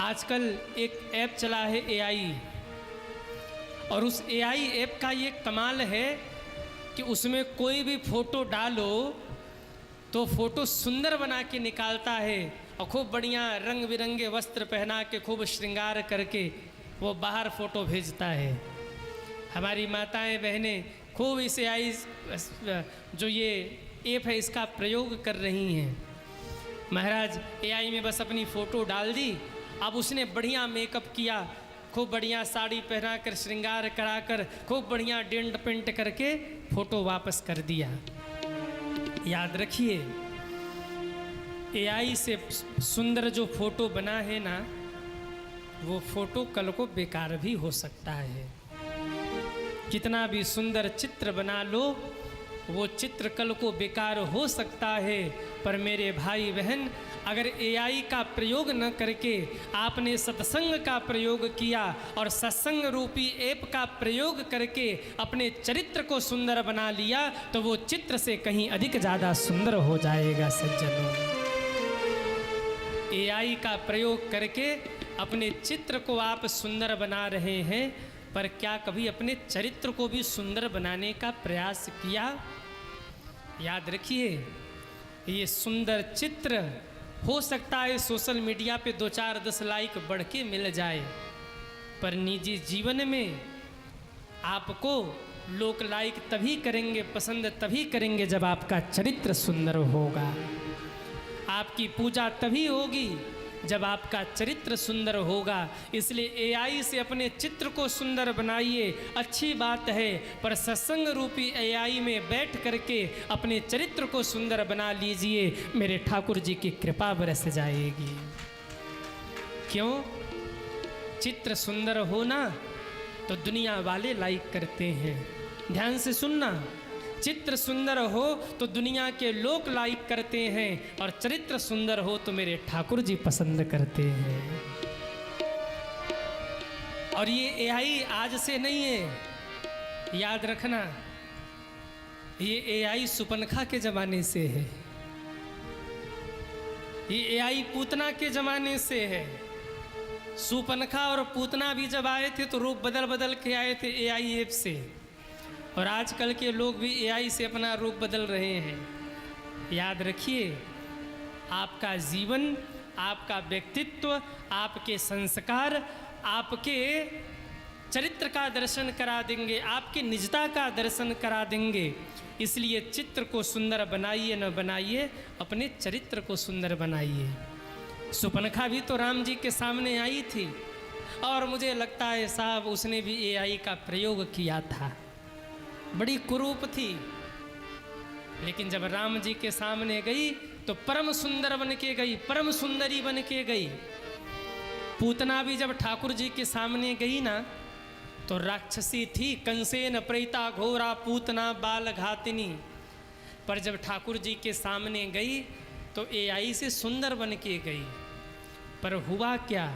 आजकल एक ऐप चला है एआई, और उस एआई ऐप का ये कमाल है कि उसमें कोई भी फ़ोटो डालो तो फ़ोटो सुंदर बना के निकालता है, और खूब बढ़िया रंग बिरंगे वस्त्र पहना के खूब श्रृंगार करके वो बाहर फ़ोटो भेजता है। हमारी माताएं बहनें खूब इस एआई जो ये ऐप है इसका प्रयोग कर रही हैं। महाराज एआई में बस अपनी फ़ोटो डाल दी, अब उसने बढ़िया मेकअप किया, खूब बढ़िया साड़ी पहना कर श्रृंगार करा कर खूब बढ़िया डेंट पेंट करके फ़ोटो वापस कर दिया। याद रखिए, एआई से सुंदर जो फ़ोटो बना है ना, वो फ़ोटो कल को बेकार भी हो सकता है। कितना भी सुंदर चित्र बना लो, वो चित्र कल को बेकार हो सकता है। पर मेरे भाई बहन, अगर एआई का प्रयोग न करके आपने सत्संग का प्रयोग किया और सत्संग रूपी ऐप का प्रयोग करके अपने चरित्र को सुंदर बना लिया, तो वो चित्र से कहीं अधिक ज़्यादा सुंदर हो जाएगा। सज्जनों, एआई का प्रयोग करके अपने चित्र को आप सुंदर बना रहे हैं, पर क्या कभी अपने चरित्र को भी सुंदर बनाने का प्रयास किया? याद रखिए, ये सुंदर चित्र हो सकता है सोशल मीडिया पे 2-4-10 लाइक बढ़ के मिल जाए, पर निजी जीवन में आपको लोग लाइक तभी करेंगे, पसंद तभी करेंगे जब आपका चरित्र सुंदर होगा। आपकी पूजा तभी होगी जब आपका चरित्र सुंदर होगा। इसलिए एआई से अपने चित्र को सुंदर बनाइए, अच्छी बात है, पर सत्संग रूपी एआई में बैठ करके अपने चरित्र को सुंदर बना लीजिए, मेरे ठाकुर जी की कृपा बरस जाएगी। क्यों? चित्र सुंदर हो ना तो दुनिया वाले लाइक करते हैं। ध्यान से सुनना, चित्र सुंदर हो तो दुनिया के लोग लाइक करते हैं, और चरित्र सुंदर हो तो मेरे ठाकुर जी पसंद करते हैं। और ये एआई आज से नहीं है, याद रखना, ये एआई सुपनखा के ज़माने से है, ये एआई पूतना के ज़माने से है। सुपनखा और पूतना भी जब आए थे तो रूप बदल बदल के आए थे एआई ऐप से, और आजकल के लोग भी एआई से अपना रूप बदल रहे हैं। याद रखिए, आपका जीवन, आपका व्यक्तित्व, आपके संस्कार आपके चरित्र का दर्शन करा देंगे, आपकी निजता का दर्शन करा देंगे। इसलिए चित्र को सुंदर बनाइए न बनाइए, अपने चरित्र को सुंदर बनाइए। सुपनखा भी तो राम जी के सामने आई थी, और मुझे लगता है साहब उसने भी एआई का प्रयोग किया था। बड़ी कुरूप थी, लेकिन जब राम जी के सामने गई तो परम सुंदर बन के गई, परम सुंदरी बन के गई। पूतना भी जब ठाकुर जी के सामने गई ना, तो राक्षसी थी, कंसेन प्रेता घोरा पूतना बाल घातिनी। पर जब ठाकुर जी के सामने गई तो एआई से सुंदर बन के गई। पर हुआ क्या?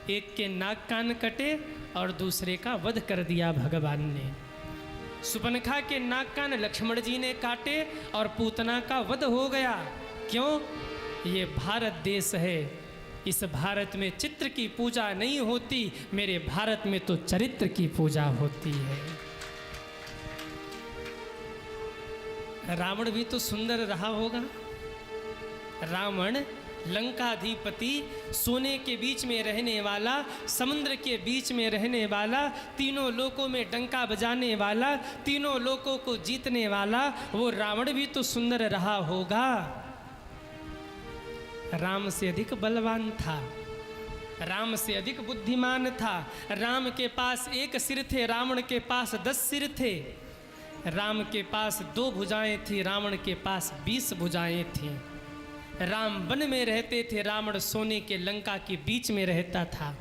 एक के नाक कान कटे और दूसरे का वध कर दिया भगवान ने। सुपनखा के नाक कान लक्ष्मण जी ने काटे और पूतना का वध हो गया। क्यों? ये भारत देश है, इस भारत में चित्र की पूजा नहीं होती, मेरे भारत में तो चरित्र की पूजा होती है। रावण भी तो सुंदर रहा होगा। रावण लंकाधिपति, सोने के बीच में रहने वाला, समुद्र के बीच में रहने वाला, तीनों लोकों में डंका बजाने वाला, तीनों लोकों को जीतने वाला, वो रावण भी तो सुंदर रहा होगा। राम से अधिक बलवान था, राम से अधिक बुद्धिमान था। राम के पास 1 सिर थे, रावण के पास 10 सिर थे। राम के पास 2 भुजाएं थी, रावण के पास 20 भुजाएं थीं। राम वन में रहते थे, रावण सोने के लंका के बीच में रहता था।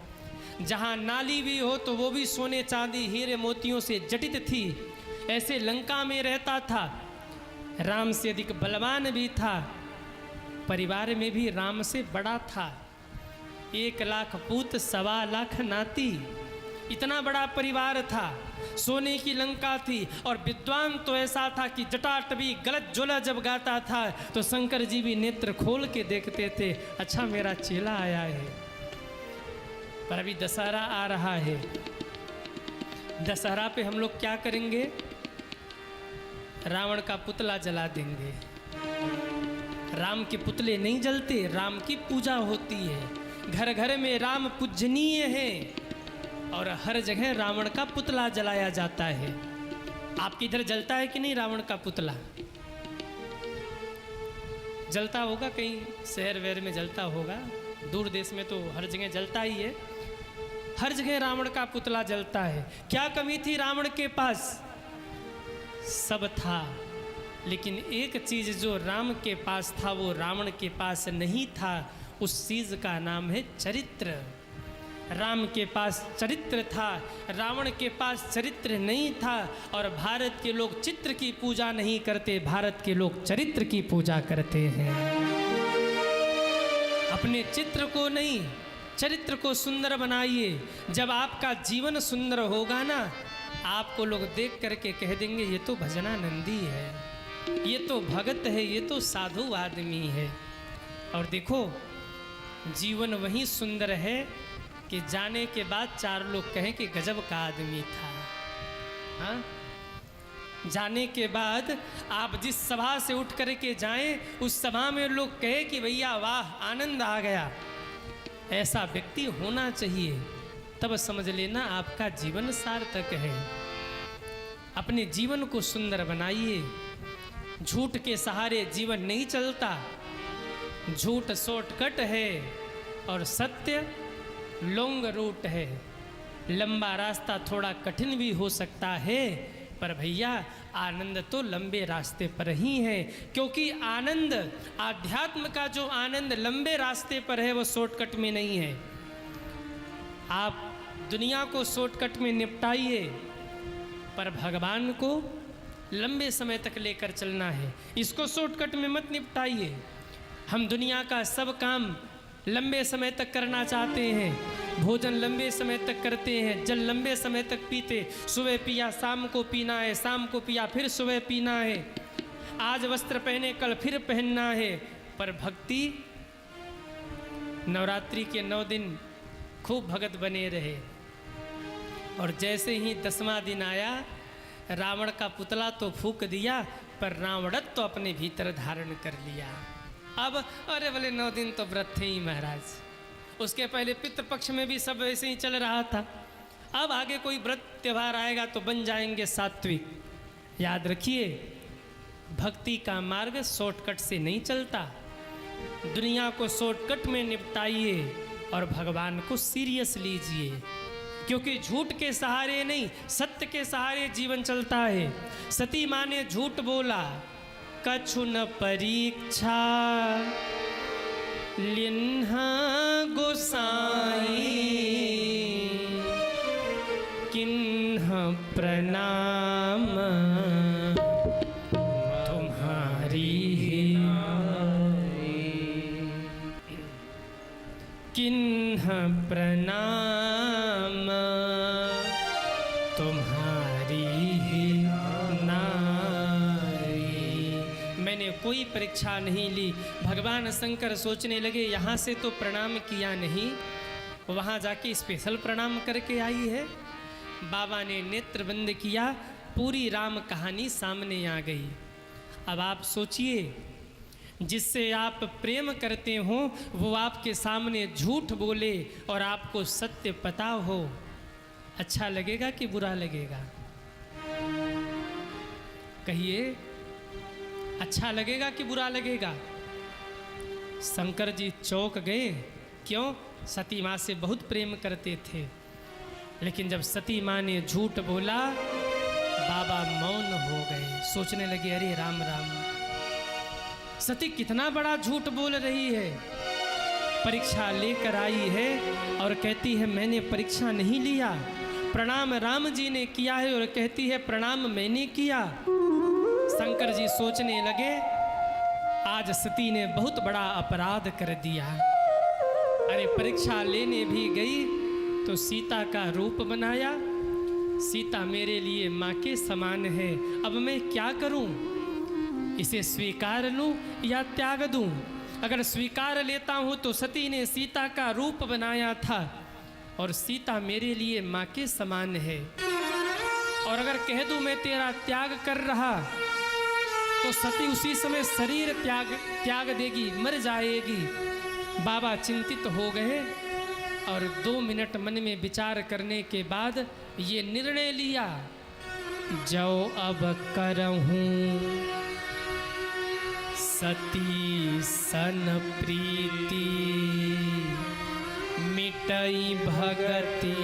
जहाँ नाली भी हो तो वो भी सोने चांदी हीरे मोतियों से जटित थी, ऐसे लंका में रहता था। राम से अधिक बलवान भी था, परिवार में भी राम से बड़ा था। 1 लाख पूत 1.25 लाख नाती, इतना बड़ा परिवार था। सोने की लंका थी, और विद्वान तो ऐसा था कि जटाटवी गलत जोला जब गाता था तो शंकर जी भी नेत्र खोल के देखते थे, अच्छा मेरा चेला आया है। पर अभी दशहरा आ रहा है। दशहरा पे हम लोग क्या करेंगे? रावण का पुतला जला देंगे। राम के पुतले नहीं जलते, राम की पूजा होती है। घर घर में राम पूजनीय है और हर जगह रावण का पुतला जलाया जाता है। आपके इधर जलता है कि नहीं रावण का पुतला? जलता होगा, कहीं शहर वहर में जलता होगा, दूर देश में तो हर जगह जलता ही है। हर जगह रावण का पुतला जलता है। क्या कमी थी रावण के पास? सब था, लेकिन एक चीज जो राम के पास था वो रावण के पास नहीं था। उस चीज का नाम है चरित्र। राम के पास चरित्र था, रावण के पास चरित्र नहीं था। और भारत के लोग चित्र की पूजा नहीं करते, भारत के लोग चरित्र की पूजा करते हैं। अपने चित्र को नहीं, चरित्र को सुंदर बनाइए। जब आपका जीवन सुंदर होगा ना, आपको लोग देख करके कह देंगे ये तो भजनानंदी है, ये तो भगत है, ये तो साधु आदमी है। और देखो, जीवन वही सुंदर है कि जाने के बाद चार लोग कहें कि गजब का आदमी था। हाँ, जाने के बाद आप जिस सभा से उठ करके जाएं, उस सभा में लोग कहे कि भैया वाह, आनंद आ गया। ऐसा व्यक्ति होना चाहिए, तब समझ लेना आपका जीवन सार्थक है। अपने जीवन को सुंदर बनाइए। झूठ के सहारे जीवन नहीं चलता। झूठ शॉर्टकट है और सत्य लॉन्ग रूट है। लंबा रास्ता थोड़ा कठिन भी हो सकता है, पर भैया आनंद तो लंबे रास्ते पर ही है। क्योंकि आनंद, आध्यात्म का जो आनंद लंबे रास्ते पर है वो शॉर्टकट में नहीं है। आप दुनिया को शॉर्टकट में निपटाइए, पर भगवान को लंबे समय तक लेकर चलना है। इसको शॉर्टकट में मत निपटाइए। हम दुनिया का सब काम लंबे समय तक करना चाहते हैं। भोजन लंबे समय तक करते हैं, जल लंबे समय तक पीते। सुबह पिया शाम को पीना है, शाम को पिया फिर सुबह पीना है। आज वस्त्र पहने कल फिर पहनना है। पर भक्ति, नवरात्रि के 9 दिन खूब भगत बने रहे। और जैसे ही 10वां दिन आया, रावण का पुतला तो फूंक दिया, पर रावणत्व तो अपने भीतर धारण कर लिया। अब अरे बोले 9 दिन तो व्रत थे ही महाराज। उसके पहले पितृपक्ष में भी सब ऐसे ही चल रहा था। अब आगे कोई व्रत त्यौहार आएगा तो बन जाएंगे सात्विक। याद रखिए, भक्ति का मार्ग शॉर्टकट से नहीं चलता। दुनिया को शॉर्टकट में निपटाइए और भगवान को सीरियस लीजिए। क्योंकि झूठ के सहारे नहीं, सत्य के सहारे जीवन चलता है। सती माँ ने झूठ बोला, कछु न परीक्षा लिन्हा गोसाई, किन्ह प्रणाम तुम्हारी, किन्ह प्रणाम तुम्हारी नारी। मैंने कोई परीक्षा नहीं ली। भगवान शंकर सोचने लगे यहाँ से तो प्रणाम किया नहीं, वहाँ जाके स्पेशल प्रणाम करके आई है। बाबा ने नेत्र बंद किया, पूरी राम कहानी सामने आ गई। अब आप सोचिए, जिससे आप प्रेम करते हो वो आपके सामने झूठ बोले और आपको सत्य पता हो, अच्छा लगेगा कि बुरा लगेगा? कहिए, अच्छा लगेगा कि बुरा लगेगा? शंकर जी चौंक गए। क्यों? सती माँ से बहुत प्रेम करते थे, लेकिन जब सती माँ ने झूठ बोला, बाबा मौन हो गए। सोचने लगे, अरे राम राम, सती कितना बड़ा झूठ बोल रही है। परीक्षा लेकर आई है और कहती है मैंने परीक्षा नहीं लिया। प्रणाम राम जी ने किया है और कहती है प्रणाम मैंने किया। शंकर जी सोचने लगे, आज सती ने बहुत बड़ा अपराध कर दिया। अरे परीक्षा लेने भी गई तो सीता का रूप बनाया। सीता मेरे लिए माँ के समान है, अब मैं क्या करूं? इसे स्वीकार लूं या त्याग दूं? अगर स्वीकार लेता हूं तो सती ने सीता का रूप बनाया था, और सीता मेरे लिए माँ के समान है। और अगर कह दूँ मैं तेरा त्याग कर रहा तो सती उसी समय शरीर त्याग देगी, मर जाएगी। बाबा चिंतित हो गए और 2 मिनट मन में विचार करने के बाद ये निर्णय लिया, जो अब करहूँ सती सन प्रीति, मिटई भगति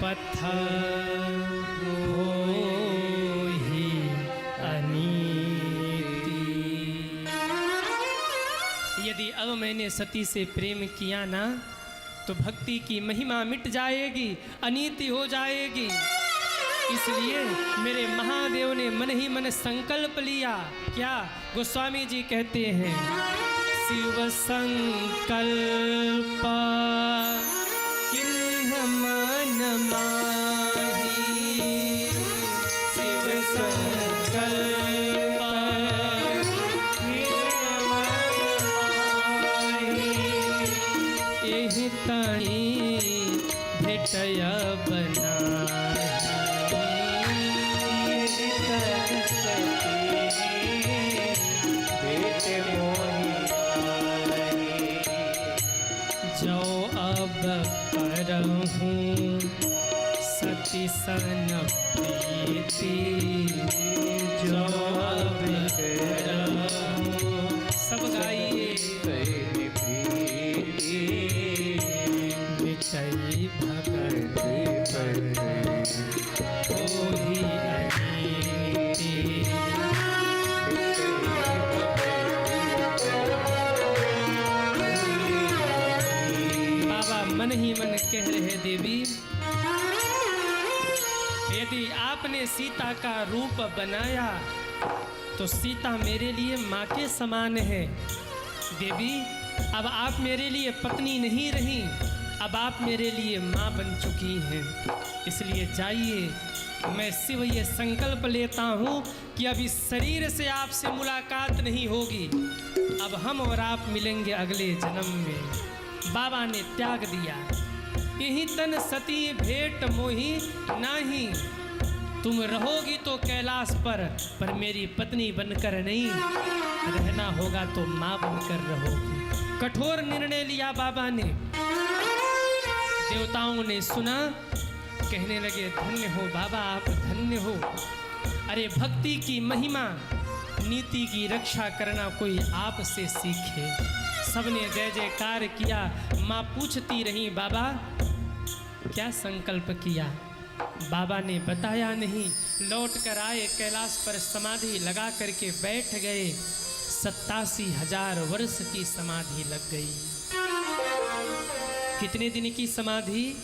पथ होहि अनीति। यदि अब मैंने सती से प्रेम किया ना तो भक्ति की महिमा मिट जाएगी, अनीति हो जाएगी। इसलिए मेरे महादेव ने मन ही मन संकल्प लिया। क्या? गोस्वामी जी कहते हैं, शिव संकल्प किन्ह मन माही, शिव संकल्प किन्ह मन माही, एहि ताहि भेटय बनाहि। जो अब करहूँ सती सन प्रीति, जो अब करहूँ, सब गाइए, मिटई भगति होहि अनीति। मन ही मन कह रहे, देवी यदि आपने सीता का रूप बनाया तो सीता मेरे लिए माँ के समान है। देवी अब आप मेरे लिए पत्नी नहीं रही, अब आप मेरे लिए माँ बन चुकी हैं। इसलिए जाइए, मैं शिव ये संकल्प लेता हूँ कि अब इस शरीर से आपसे मुलाकात नहीं होगी, अब हम और आप मिलेंगे अगले जन्म में। बाबा ने त्याग दिया, यही तन सती भेंट मोही नाही, तुम रहोगी तो कैलाश पर मेरी पत्नी बनकर नहीं, रहना होगा तो माँ बनकर रहोगी। कठोर निर्णय लिया बाबा ने। देवताओं ने सुना, कहने लगे, धन्य हो बाबा, आप धन्य हो। अरे भक्ति की महिमा, नीति की रक्षा करना कोई आपसे सीखे। सबने जय जयकार किया। माँ पूछती रही, बाबा क्या संकल्प किया? बाबा ने बताया नहीं। लौट कर आए, कैलाश पर समाधि लगा करके बैठ गए। 87,000 वर्ष की समाधि लग गई। कितने दिन की समाधि?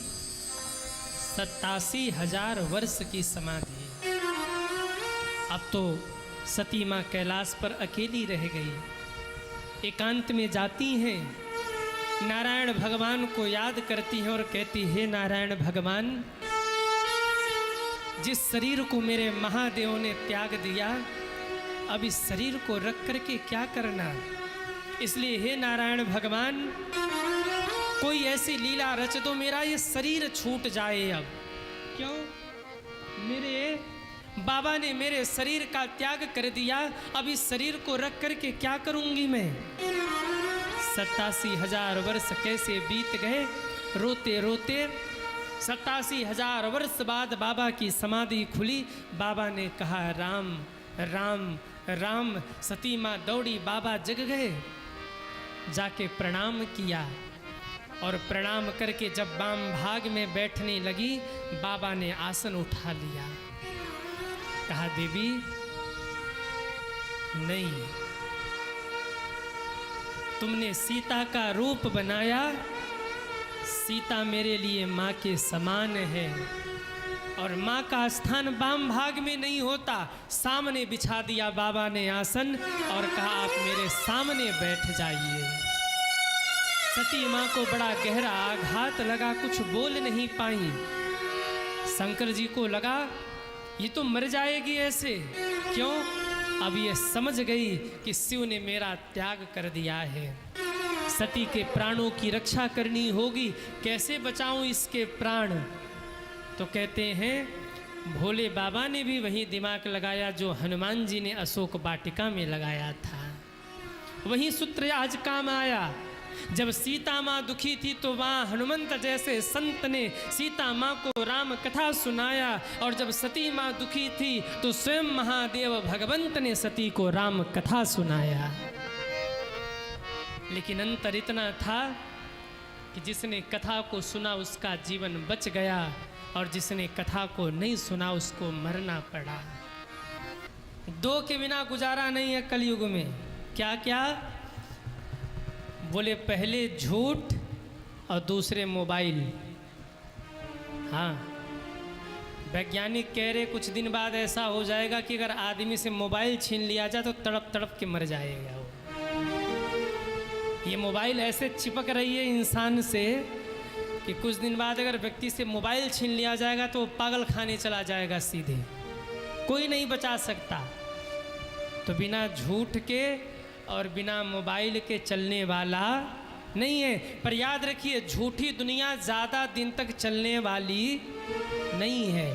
87,000 वर्ष की समाधि। अब तो सती माँ कैलाश पर अकेली रह गई, एकांत में जाती हैं, नारायण भगवान को याद करती हैं और कहती, हे नारायण भगवान, जिस शरीर को मेरे महादेव ने त्याग दिया, अब इस शरीर को रख करके क्या करना। इसलिए हे नारायण भगवान, कोई ऐसी लीला रच दो, मेरा ये शरीर छूट जाए। अब क्यों? मेरे बाबा ने मेरे शरीर का त्याग कर दिया, अब इस शरीर को रख करके क्या करूंगी मैं। 87,000 वर्ष कैसे बीत गए, रोते रोते। 87,000 वर्ष बाद बाबा की समाधि खुली। बाबा ने कहा, राम राम राम। सती माँ दौड़ी, बाबा जग गए, जाके प्रणाम किया और प्रणाम करके जब वाम भाग में बैठने लगी, बाबा ने आसन उठा लिया। कहा, देवी नहीं, तुमने सीता का रूप बनाया, सीता मेरे लिए माँ के समान है और माँ का स्थान वाम भाग में नहीं होता। सामने बिछा दिया बाबा ने आसन और कहा, आप मेरे सामने बैठ जाइए। सती माँ को बड़ा गहरा आघात लगा, कुछ बोल नहीं पाई। शंकर जी को लगा ये तो मर जाएगी ऐसे। क्यों? अब ये समझ गई कि शिव ने मेरा त्याग कर दिया है। सती के प्राणों की रक्षा करनी होगी, कैसे बचाऊं इसके प्राण। तो कहते हैं भोले बाबा ने भी वही दिमाग लगाया जो हनुमान जी ने अशोक वाटिका में लगाया था। वही सूत्र आज काम आया। जब सीता माँ दुखी थी तो वहाँ हनुमंत जैसे संत ने सीता माँ को राम कथा सुनाया, और जब सती माँ दुखी थी तो स्वयं महादेव भगवंत ने सती को राम कथा सुनाया। लेकिन अंतर इतना था कि जिसने कथा को सुना उसका जीवन बच गया, और जिसने कथा को नहीं सुना उसको मरना पड़ा। दो के बिना गुजारा नहीं है कलयुग में। क्या क्या? बोले पहले झूठ और दूसरे मोबाइल। हाँ, वैज्ञानिक कह रहे कुछ दिन बाद ऐसा हो जाएगा कि अगर आदमी से मोबाइल छीन लिया जाए तो तड़प तड़प के मर जाएगा वो। ये मोबाइल ऐसे चिपक रही है इंसान से कि कुछ दिन बाद अगर व्यक्ति से मोबाइल छीन लिया जाएगा तो वो पागल खाने चला जाएगा सीधे, कोई नहीं बचा सकता। तो बिना झूठ के और बिना मोबाइल के चलने वाला नहीं है। पर याद रखिए, झूठी दुनिया ज़्यादा दिन तक चलने वाली नहीं है।